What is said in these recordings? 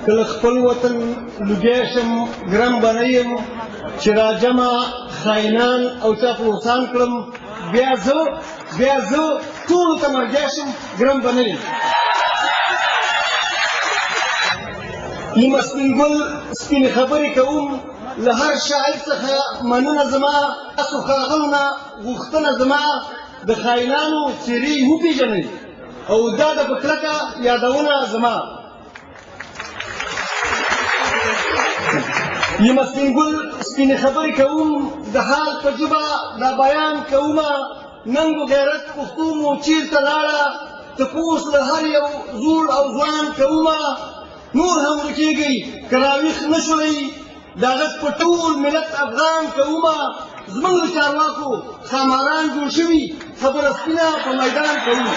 که له خپل وطن لوګی شم ګرم به نه یم چې راجمع خاینان او چاپلوسان کړم بیا زه ټولو ته مرګی شم ګرم به نه یم. نیمه سپین ګل سپینې خبرې کوم له هر شاعر څخه مننه زما تاسو ښاغلو نه غوښتنه زما د خاینانو څېرې وپېژنئ او دا د په کلکه یادونه زما. نیمه سپین ګل سپینې خبرې کوم د حال په ژبه دا بیان کومه ننګ و غیرت پښتو مو چېرته لاړه تپوس له هر یو زوړ او ځوان کومه نور هم ورکېږئ که راویښ نه شولئ د هغه په ټول ملت افغان کومه زموږ د چارواکو ښاماران جوړ شوي خبره سپینه په میدان کومه.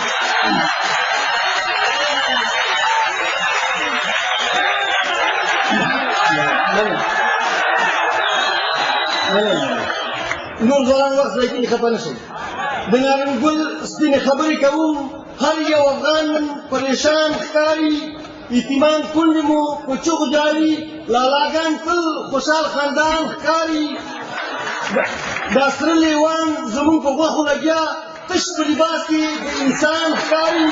نور ځوانان وخت ځای خفه نه شئ. د نارنج ګل سپینې خبرې کوم هر یو افغان پریشان ښکاري یتیمان کونډې مو په چغو جاري لالاګان تل خوشحال خاندان ښکاري دا سره لیوان زموږ په غوښو لګیا تش په لباس کې د انسان ښکاري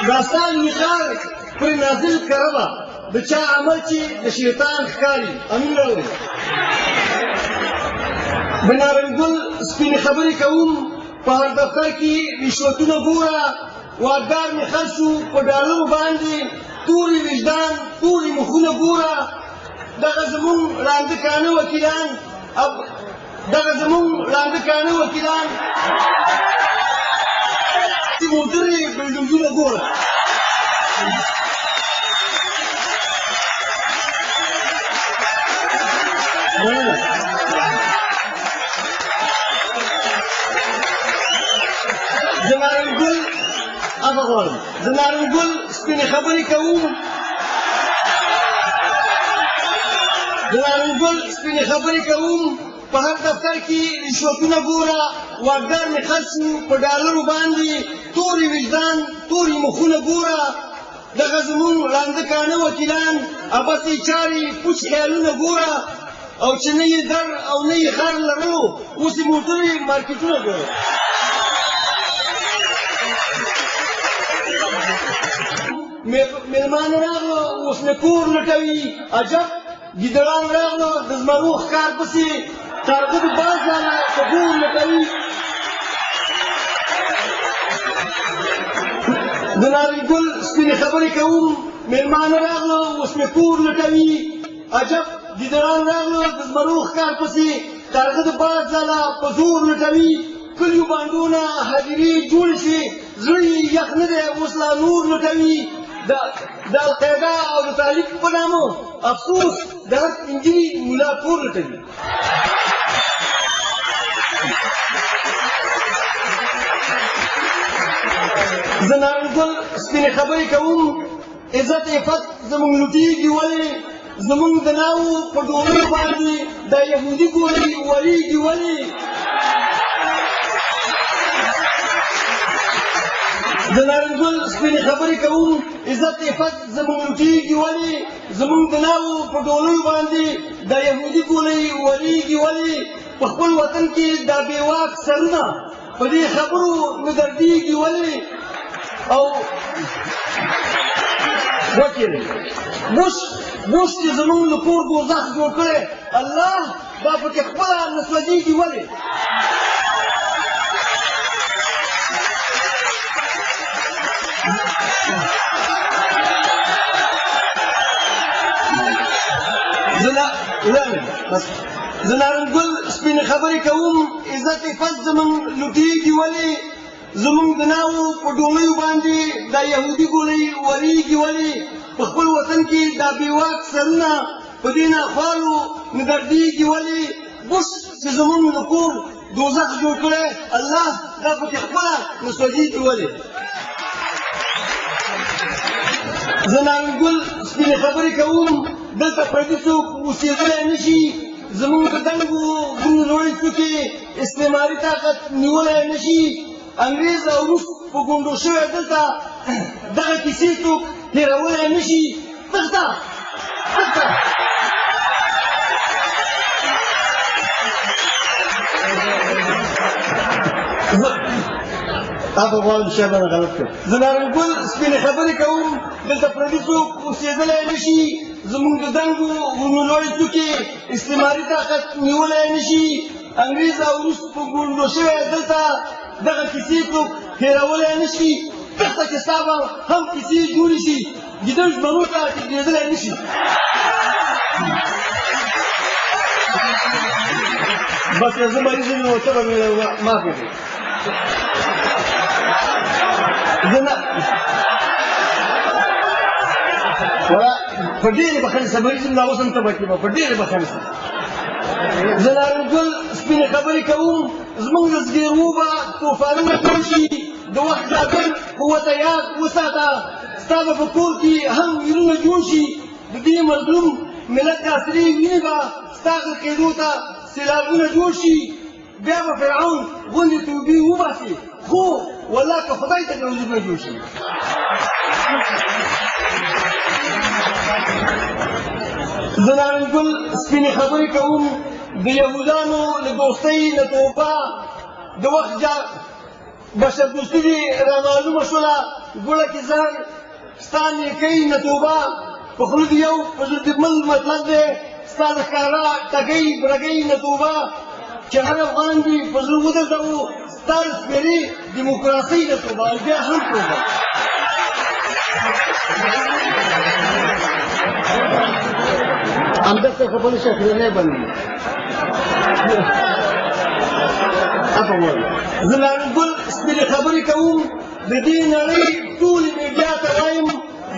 دا ستا نقار پرې نازل کره ده د چا عمل چې د شیطان ښکاري. امین راوړئ. د نارنج ګل سپینې خبرې کوم په هر دفتر کې رشوتونه ګوره واکدار مې خر شو په ډالرو باندې تورې وجدان تورې مخونه ګوره دغه زموږ ړانده کاڼه وکیلان موټرې بلډینګونه ګوره. د نارنج ګل سپینې خبرې کوم په هر دفتر کې رشوتونه ګوره واکدار مې خرڅ شو په ډالرو باندې تورې وجدان تورې مخونه ګوره دغه زموږ ړانده کاڼه وکیلان ابسې چارې پوچ خیالونه ګوره او چې نه یې در او نه یې خر لرلو اوس یې موټرې مارکېټونه ګوره. مېلمانه راغلو اوس مې کور لټوي عجب ګیدړان راغلو د زمرو ښکار پسې کارغه د باز لاله په ګور لټوي. د نارنج ګل سپینې خبرې کوم مېلمانه راغلو اوس مې کور لټوي عجب ګیدړان راغلو د زمرو ښکار پسې کارغه د باز لاله په زور لټوي. کلیو بانډونه هدیرې جوړې شوې زړه یې یخ نه دی اوس لا نور لټوي. د القاعده او د طالب په نامه افسوس د هر انجلي ملا کور لټوي. زه نارنج ګل سپینې خبرې کوم عزت عفت زموږ لوټېږي ولې زموږ د ناوو په ډولو باندې دا یهودي ګولۍ وریږي ولې. د نارنج ګل سپینې خبرې کوم عزت عفت زموږ لوټېږي ولې زموږ د ناوو په ډولو باندې دا یهودي ګولۍ وریږي ولې. په خپل وطن کې دا بېواک سرونه په دې خبرو نه دردېږي ولې. او وکیلې موږ چې زموږ د کور دوزخ جوړ کړی الله دا پکې خپله نه سوځېږي ولې. زه نارنج ګل سپینې خبرې کوم عزت عفت زموږ لوټېږي ولې زموږ د ناوو په ډولیو باندې دا یهودي ګولۍ وریږي ولې. په خپل وطن کې دا بېواک سرونه په دې ناخوالو نه دردېږي ولې. بوش چې زموږ د کور دوزخ جوړ کړی الله دا پکې خپله نه سوځېږي ولې. زه نارنج ګل سپینې خبرې کوم دلته پردي څوک اوسېدلی نه شي زموږ د دنګو غرونو لوړې څوکې استعماري طاقت نیولی نه شي. انګریز او روس په ګونډو شوی دلته دا کیسې څوک هېرولی نه شي تښته تښته تاسو غواړم شی باندې غلط کړم زه نارنګل سپینې خبرې کوم دلته پردي څوک اوسېدلی نه شي زموږ د دنګو غرونو لوړې څوکې استعماري طاقت نیولی نه شي انګریز او روس په ګونډو شوی دلته دغه کیسې څوک هېرولی نه شي تښته چې ستا به هم کیسې جوړې شي ګیدړ زمرو ته ټینګېدلی نه شي بس زه مریض یم نو ته به مې معاف کړې په ډېرې بخښنې سره مریض یم دا اوس هم ته به کېږم په ډېرې بخښنې سره زه نارنګل سپینې خبرې کوم زموږ د زګېرو به طوفانونه ټول شي د وخت ځانګړ قوته یاد وساته ستا به په کور کې هم ویرونه جوړ شي د دې مظلوم ملت د عصري وینې به ستا غرقېدو ته سیلابونه جوړ شي بیا به فرعون غوندې توبې وباسي خو والله که خدای ته وزرونه جوړ شي زه نارنګل سپینې خبرې کوم د یهودانو له دوستۍ له توبه د وخت بشردوستي دې رامعلومه شوله ګوړه کې ځان ستا نیکۍ نه توبه په خوله دې یو په زړه دې بل مطلب دی ستا د ښکاره ټګۍ برګۍ نه توبه چې هر افغان دې په زړه ودرځوو ستا د سپېرې ډیموکراسۍ نه توبه او بیا هم توبه همدغسې خبرې شکرنۍ بندوي زه نارنګل سپینې خبرې کوم د دې نړۍ ټولې میډیا ته وایم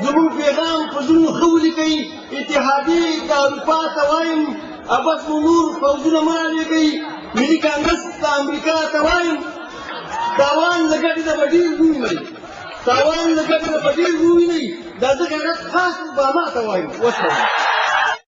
زموږ پیغام په زړونو ښه ولیکئ اتحادیې د اروپا ته وایم ابس مو نور پوځونه مه رالېږئ ملي کانګرس د امریکا ته وایم تاوان له ګټې نه به ډېر ووینئ تاوان له ګټې نه به ډېر ووینئ دا ځکه خاص اوباما ته وایم وسلام